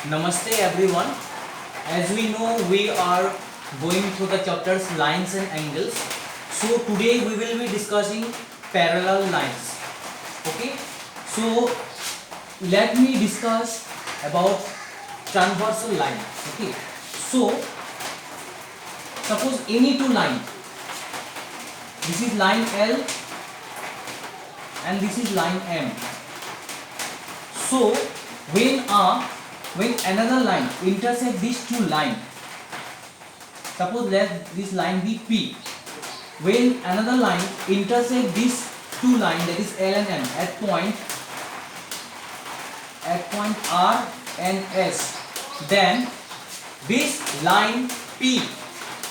Namaste everyone. As we know, we are going through the chapters lines and angles. So today we will be discussing parallel lines. Okay. So let me discuss about transversal line. Okay. So suppose any two line. This is line L and this is line M. So when another line intersect these two lines, suppose let this line be P. When another line intersect these two lines, that is L and M, at point R and S, then this line P,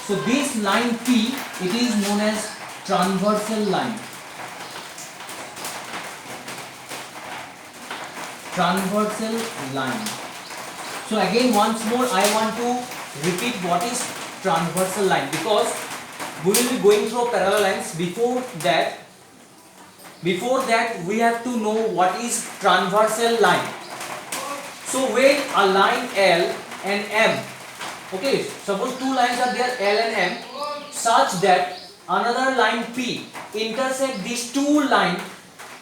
so this line P, it is known as transversal line. Transversal line. So again, once more I want to repeat what is transversal line, because we will be going through parallel lines. Before that we have to know what is transversal line. So when a line L and M, okay, suppose two lines are there, L and M, such that another line P intersect these two lines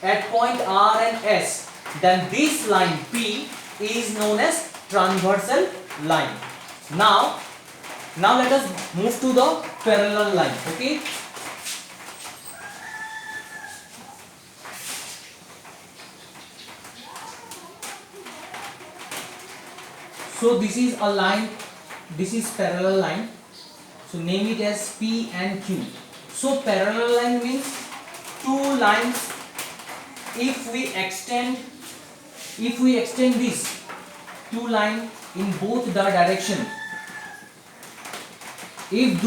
at point R and S, then this line P is known as transversal line. Now let us move to the parallel line. Okay. So this is a line, this is parallel line. So name it as P and Q. So parallel line means two lines. If we extend this two line in both the direction, if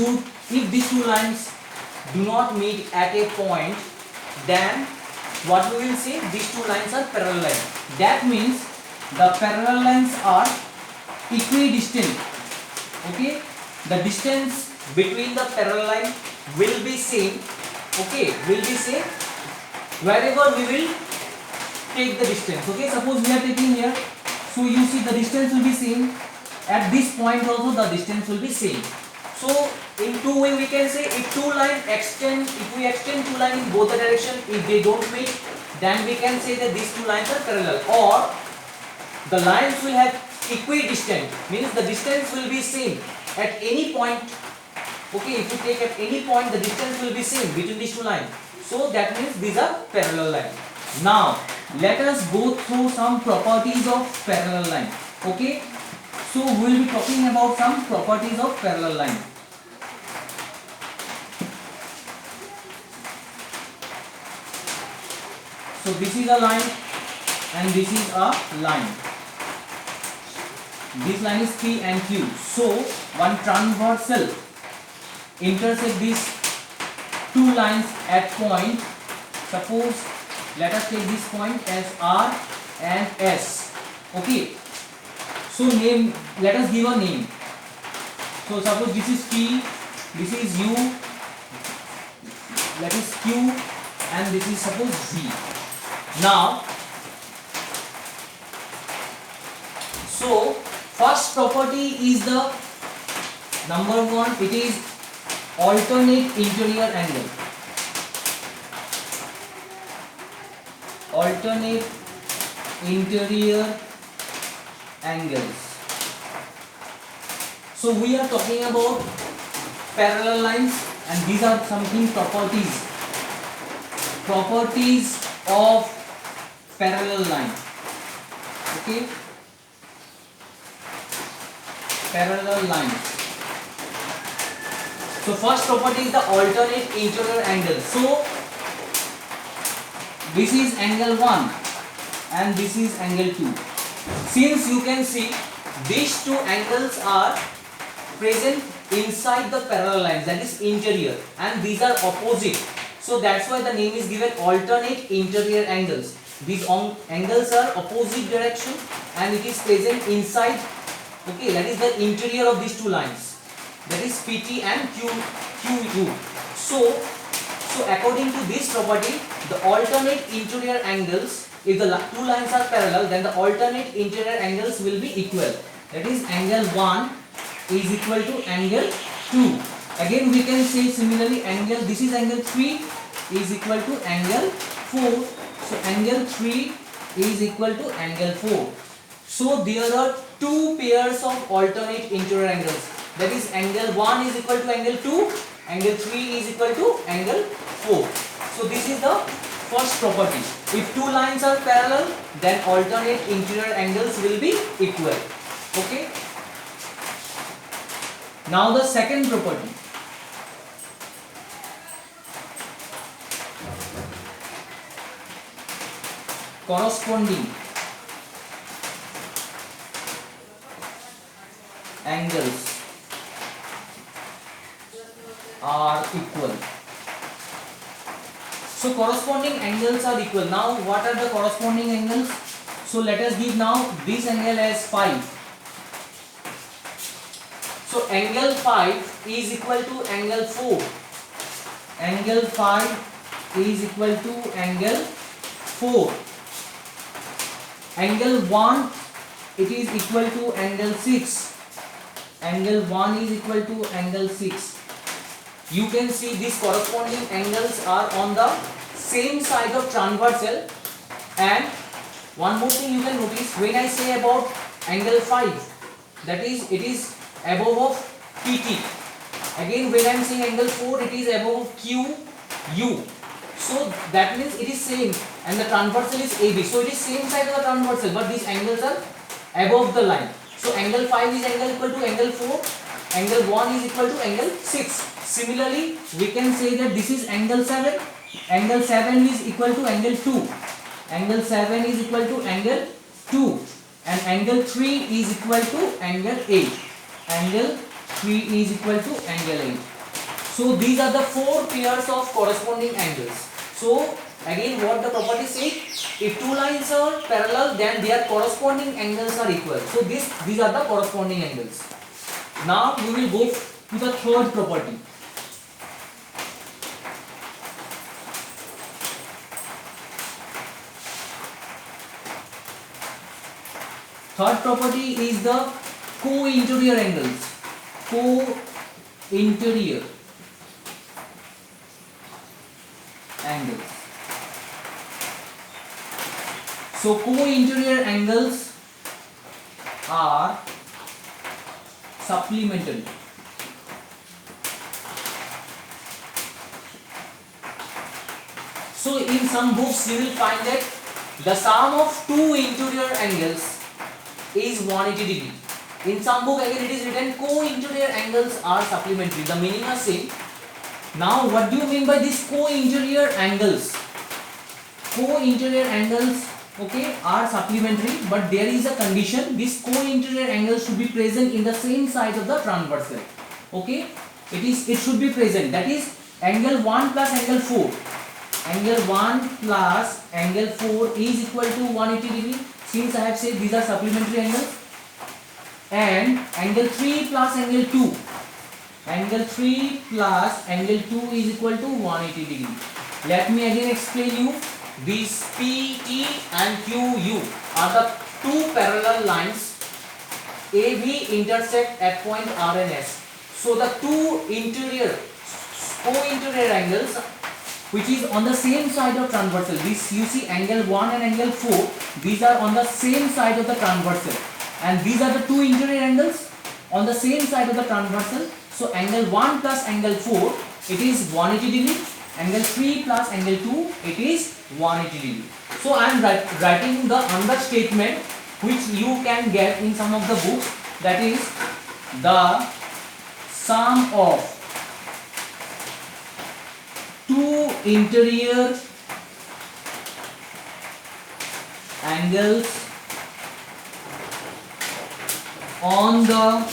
these two lines do not meet at a point, then what we will say, these two lines are parallel line. That means the parallel lines are equidistant. Okay, the distance between the parallel line will be same. Okay, will be same wherever we will take the distance. Okay, suppose we are taking here, so you see the distance will be same. At this point also the distance will be same. So in two way we can say, if we extend two lines in both the direction, if they don't meet, then we can say that these two lines are parallel. Or the lines will have equidistant, means the distance will be same at any point. Okay, if you take at any point, the distance will be same between these two lines. So that means these are parallel lines. Now let us go through some properties of parallel line. Okay, so we will be talking about some properties of parallel line. So this is a line and this is a line. This line is P and Q. So one transversal intersect these two lines at point, suppose let us take this point as R and S. Okay, so let us give a name. So suppose this is P, this is U, that is Q, and this is suppose Z. Now, so first property is the number one, it is alternate interior angle. Alternate interior angles. So we are talking about parallel lines, and these are something properties of parallel line. Okay, parallel lines. So first property is the alternate interior angle. So this is angle 1 and this is angle 2. Since you can see these two angles are present inside the parallel lines, that is interior, and these are opposite. So that's why the name is given alternate interior angles. These angles are opposite direction and it is present inside. Okay, that is the interior of these two lines, that is PT and QU. So according to this property, the alternate interior angles, if the two lines are parallel, then the alternate interior angles will be equal. that is angle 1 is equal to angle 2. Again we can say similarly angle, this is angle 3 is equal to angle 4. So angle 3 is equal to angle 4. So there are two pairs of alternate interior angles. That is angle 1 is equal to angle 2, angle 3 is equal to angle 4. So this is the first property. If two lines are parallel, then alternate interior angles will be equal. Okay. Now the second property. Corresponding angles are equal. So corresponding angles are equal. Now what are the corresponding angles? So let us give now this angle as 5. So angle 5 is equal to angle 4. Angle 5 is equal to angle 4. Angle 1 it is equal to angle 6. Angle 1 is equal to angle 6. You can see these corresponding angles are on the same side of transversal. And one more thing you can notice, when I say about angle 5, that is it is above of PT. Again when I am saying angle 4, it is above of QU. So that means it is same, and the transversal is AB. So it is same side of the transversal, but these angles are above the line. So angle 5 is angle equal to angle 4. Angle 1 is equal to angle 6. Similarly, we can say that this is angle 7. Angle 7 is equal to angle 2. Angle 7 is equal to angle 2. And angle 3 is equal to angle 8. Angle 3 is equal to angle 8. So these are the four pairs of corresponding angles. So again what the property says, if two lines are parallel, then their corresponding angles are equal. So these are the corresponding angles. Now we will go to the third property. Third property is the co-interior angles. Co-interior angles. So co-interior angles are supplementary. So in some books you will find that the sum of two interior angles is 180 degree. In some book again it is written co-interior angles are supplementary. The meaning is same. Now what do you mean by these co-interior angles? Co-interior angles, okay, are supplementary, but there is a condition. These co-interior angles should be present in the same side of the transversal. Okay, it should be present. That is angle 1 plus angle 4. Angle 1 plus angle 4 is equal to 180 degree. Since I have said these are supplementary angles. And angle 3 plus angle 2. Angle 3 plus angle 2 is equal to 180 degree. Let me again explain you. These PT and QU are the two parallel lines. AB intersect at point R and S. So the two co-interior angles which is on the same side of transversal. This you see angle 1 and angle 4. These are on the same side of the transversal. And these are the two interior angles on the same side of the transversal. So angle 1 plus angle 4 it is 180 degree. Angle 3 plus angle 2 it is 180 degree. So I am writing the another statement which you can get in some of the books, that is the sum of two interior angles on the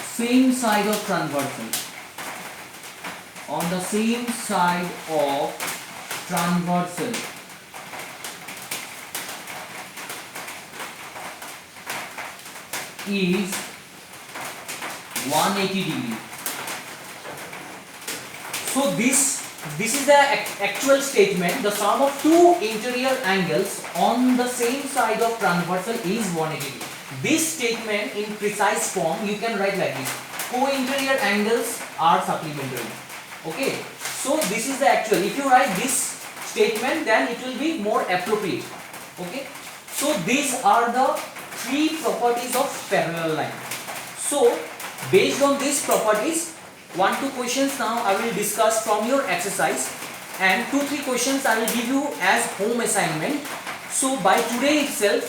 same side of transversal. On the same side of transversal is 180 degree. So this is the actual statement. The sum of two interior angles on the same side of transversal is 180 degree. this statement in precise form you can write like this: co-interior angles are supplementary. Okay, so this is the actual. If you write this statement, then it will be more appropriate. Okay, so these are the three properties of parallel line. So based on these properties, 1-2 questions now I will discuss from your exercise, and 2-3 questions I will give you as home assignment. So by today itself,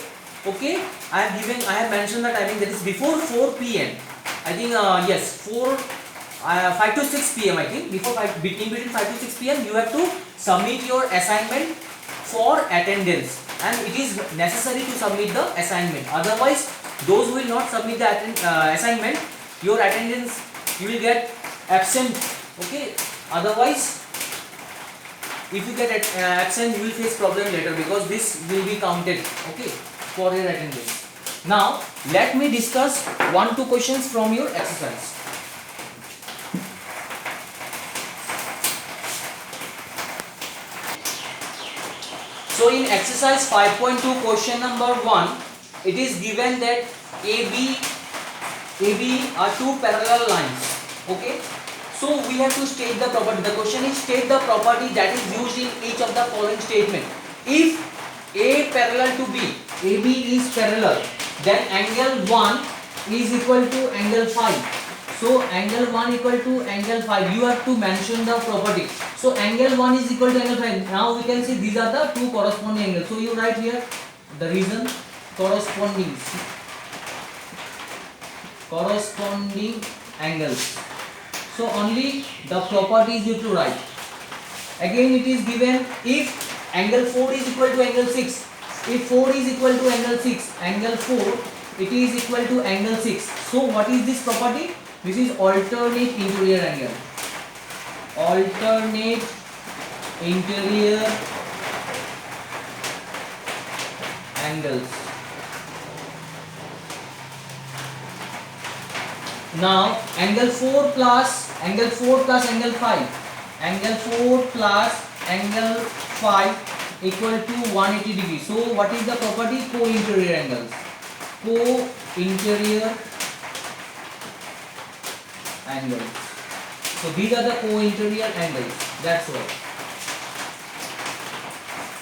okay, I have mentioned the timing, that is before 4 p.m. I think yes, 5 to 6 p.m. I think between 5 to 6 p.m. you have to submit your assignment for attendance, and it is necessary to submit the assignment. Otherwise, those who will not submit the assignment, your attendance, you will get absent. Okay, otherwise if you get absent, you will face problem later, because this will be counted, okay, for your attendance. Now let me discuss 1-2 questions from your exercise. So in exercise 5.2 question number 1, it is given that AB are two parallel lines. Okay, so we have to state the property. The question is, state the property that is used in each of the following statement. If A parallel to B, AB is parallel, then angle 1 is equal to angle 5. So angle 1 equal to angle 5. You have to mention the property. So angle 1 is equal to angle 5. Now we can see these are the two corresponding angles. So you write here the reason: corresponding angles. So only the properties you have to write. Again it is given, if angle 4 is equal to angle 6. If 4 is equal to angle 6, angle 4, it is equal to angle 6. So what is this property? This is alternate interior angle. Alternate interior angles. Now angle 4 plus angle 5. Angle 4 plus angle 5 equal to 180 degrees. So what is the property? Co-interior angles. Co-interior angles. So these are the co-interior angles. That's why.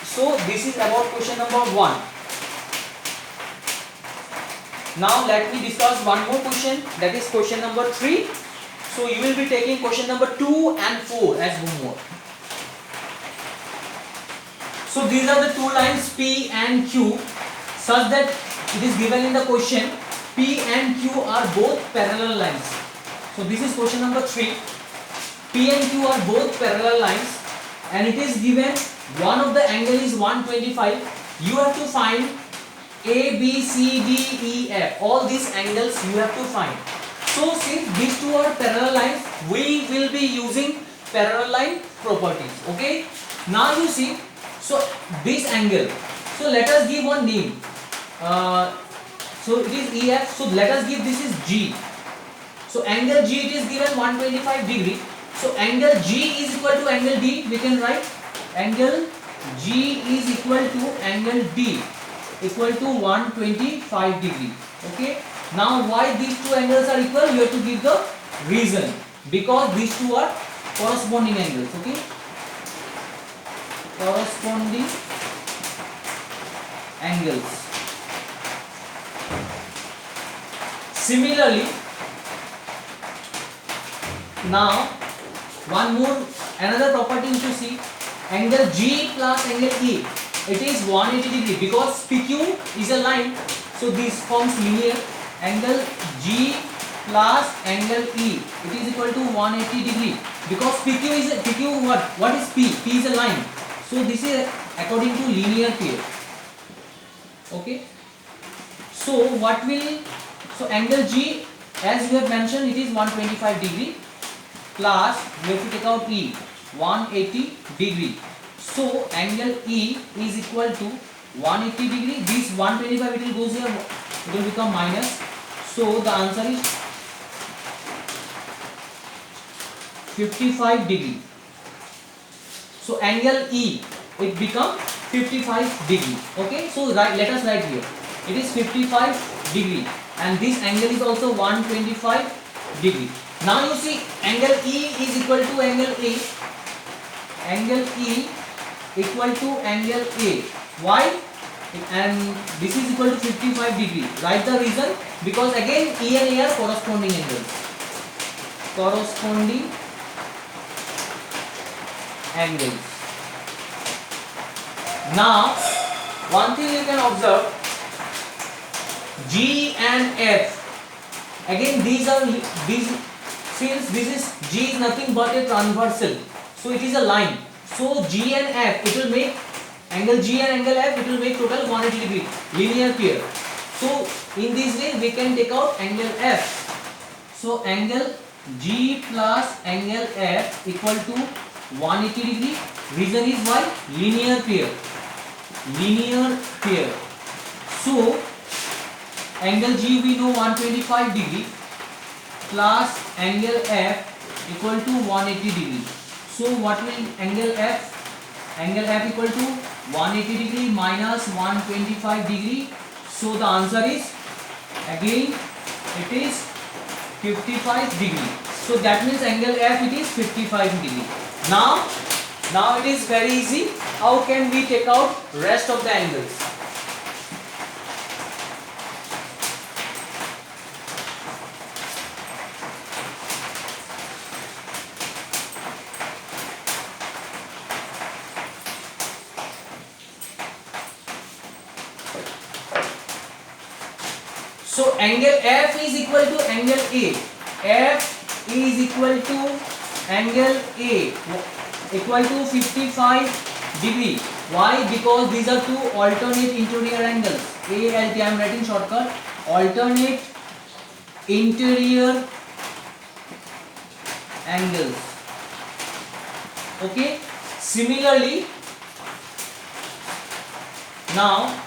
So this is about question number 1. Now let me discuss one more question, that is question number 3. So you will be taking question number 2 and 4 as homework. So these are the two lines P and Q, such that it is given in the question P and Q are both parallel lines. So this is question number 3. P and Q are both parallel lines, and it is given one of the angle is 125. You have to find A, B, C, D, E, F. All these angles you have to find. So since these two are parallel lines, we will be using parallel line properties. Okay. Now you see, so this angle. So let us give one name. So it is EF. So let us give this is G. So angle G, it is given 125 degree. So angle G is equal to angle D. We can write angle G is equal to angle D equal to 125 degree. Okay. Now why these two angles are equal? You have to give the reason. Because these two are corresponding angles. Okay. Corresponding angles. Similarly, now another property you see, angle G plus angle E, it is 180 degree, because PQ is a line, so this forms linear. Angle G plus angle E, it is equal to 180 degree, because PQ what is P? P is a line, so this is according to linear pair. Okay. So angle G, as we have mentioned, it is 125 degree, plus we have to take out E, 180 degree. So angle E is equal to 180 degree. This 125, it will goes here, it will become minus. So the answer is 55 degree. So angle E, it become 55 degree. Okay. So let us write here. It is 55 degree, and this angle is also 125 degree. Now you see angle E is equal to angle A. Angle E equal to angle A. Why? And this is equal to 55 degree. Write the reason. Because again E and A are corresponding angles. Corresponding angles. Now one thing you can observe, G and F. Again these since this is G is nothing but a transversal, so it is a line. So G and F, it will make angle G and angle F, it will make total 180 degree, linear pair. So in this way we can take out angle F. So angle G plus angle F equal to 180 degree. Reason is why? Linear pair. Linear pair. So angle G we know 125 degree plus angle F equal to 180 degree. So what will angle F? Angle F equal to 180 degree minus 125 degree. So the answer is again it is 55 degree. So that means angle F it is 55 degree. Now it is very easy. How can we take out rest of the angles? So angle F is equal to angle A. F is equal to angle A equal to 55 degree. Why? Because these are two alternate interior angles. ALT, I am writing shortcut. Alternate interior angles. Okay. Similarly, now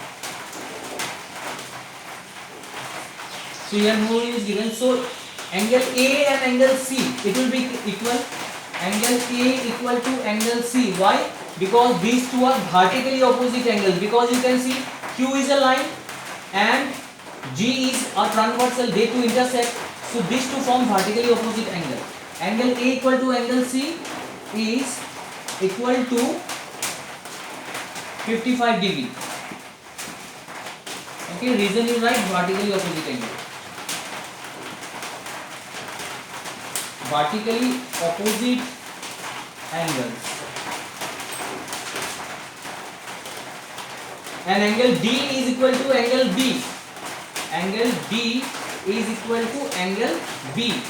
so here no is given. So angle A and angle C, it will be equal. Angle A equal to angle C. Why? Because these two are vertically opposite angles. Because you can see Q is a line and G is a transversal. They two intersect. So these two form vertically opposite angle. Angle A equal to angle C is equal to 55 degree. Okay, reason is right, vertically opposite angle. Vertically opposite angles. And angle D is equal to angle B. Angle D is equal to angle B.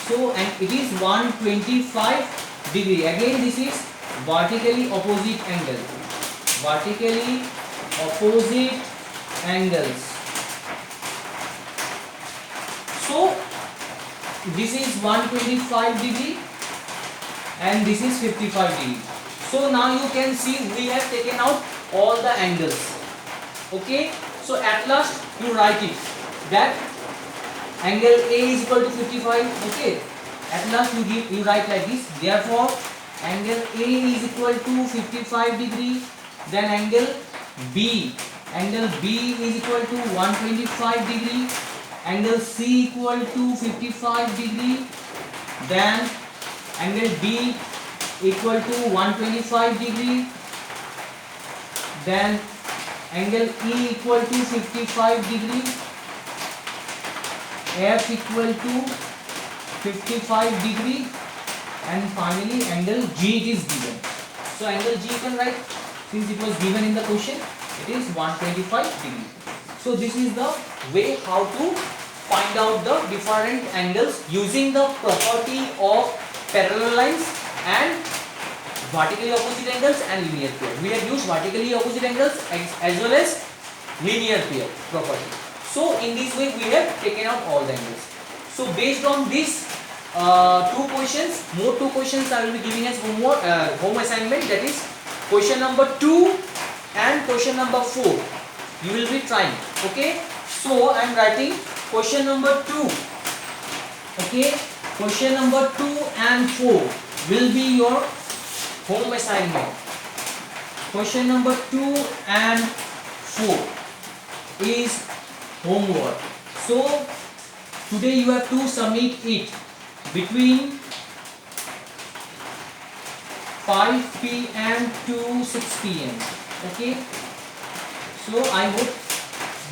So and it is 125 degree. Again this is vertically opposite angle. Vertically opposite angles. So this is 125 degree and this is 55 degree. So now you can see we have taken out all the angles. Okay. So at last you write it that angle A is equal to 55. Okay. At last you write like this. Therefore angle A is equal to 55 degree. Then angle B is equal to 125 degree. Angle C equal to 55 degree. Then angle D equal to 125 degree. Then angle E equal to 55 degree. F equal to 55 degree. And finally angle G is given. So angle G you can write, since it was given in the question, it is 125 degree. So this is the way how to find out the different angles using the property of parallel lines and vertically opposite angles and linear pair. We have used vertically opposite angles as well as linear pair property. So in this way we have taken out all the angles. So based on this two questions, more two questions I will be giving as home assignment, that is question number 2 and question number 4. You will be trying. Okay. So I am writing question number 2. Okay. Question number 2 and 4 will be your home assignment. Question number 2 and 4 is homework. So today you have to submit it between 5 p.m. to 6 p.m. Okay. So I hope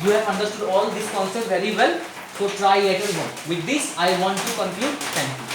you have understood all this concept very well. So try it at home. With this I want to conclude. Thank you.